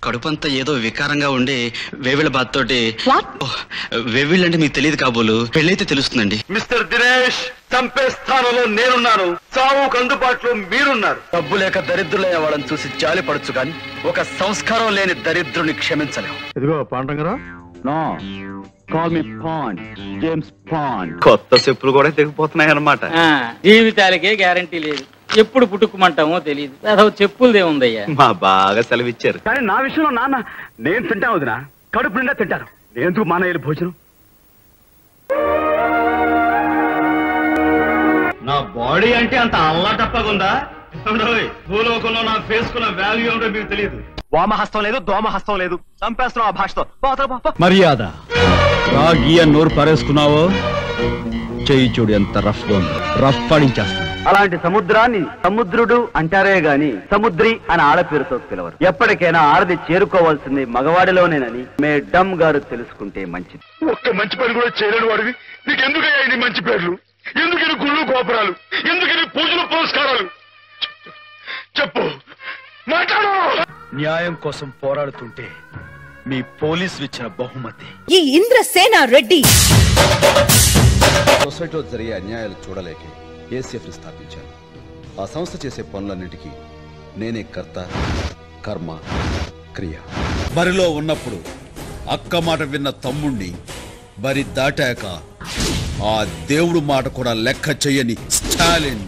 కడుపంతా ఏదో వికారంగా ఉండి వేవిళ్ళ బాధతోటి. వేవిళ్ళంటే మీకు తెలియదు కాబోలు, పెళ్ళైతే తెలుస్తుందండి. మిస్టర్ దినేష్, చంపే స్థానంలో నేనున్నాను, చావుకు అందుబాటులో మీరున్నారు. డబ్బు లేక దరిద్రులైన వాళ్ళని చూసి జాలి పడచ్చు గాని ఒక సంస్కారం లేని దరిద్రుని క్షమించలేము. ఇదిగో పాండరంగరా, no call me Pond, James Pond. కొత్త చెప్పులు కూడా తెగిపోతున్నాయి అన్నమాట. జీవితాలకే గ్యారంటీ లేదు, ఎప్పుడు పుట్టుకుమంటామో తెలియదు. అదో చెప్పులదేముందయ్యా. మా బాగా సెలవిచ్చారు. కానీ నా విషయంలో నాన్న నేను తింటాను వదినా, కడుపు నిండా తింటాను. ఎందుకు మానేయాలి భోజనం? నా బాడీ అంటే అంత అల్లాటప్పగుందా? భూలోకంలో నా ఫేస్ కున్న వాల్యూ ఏమిటో మీకు తెలియదు. వామహస్తం లేదు, దోమహస్తం లేదు. చంపేస్తున్నావు ఆ భాషతో. మర్యాద రాగి నోరు పారేసుకున్నావో చెయ్యి చూడు ఎంత రఫ్ గా ఉంది. రఫ్ పడించేస్తా. అలాంటి సముద్రాన్ని సముద్రుడు అంటారే గాని సముద్రి అని ఆడపేరుతో పిలవరు. ఎప్పటికైనా ఆడది చేరుకోవాల్సింది మగవాడిలోనేనని మేడమ్ గారు తెలుసుకుంటే మంచిది. ఒక్క మంచి పని కూడా చేయలేని వాడివి నీకు ఎందుకయ్యా ఇన్ని మంచి పేర్లు? ఎందుకని గుళ్ళు గోపురాలు? ఎందుకని పూజలు పురస్కారాలు? చెప్పు, మాట్లాడు. న్యాయం కోసం పోరాడుతుంటే మీ పోలీసు ఇచ్చిన బహుమతి ఈ ఇంద్రసేన రెడ్డి. సొసైటీలో జరిగే అన్యాయాలు చూడలేకే ఏసీఎఫ్ ని స్థాపించాను. ఆ సంస్థ చేసే పనులన్నిటికీ నేనే కర్త, కర్మ, క్రియ. బరిలో ఉన్నప్పుడు అక్క మాట విన్న తమ్ముణ్ణి, బరి దాటాక ఆ దేవుడు మాట కూడా లెక్క చెయ్యని స్టాలిన్.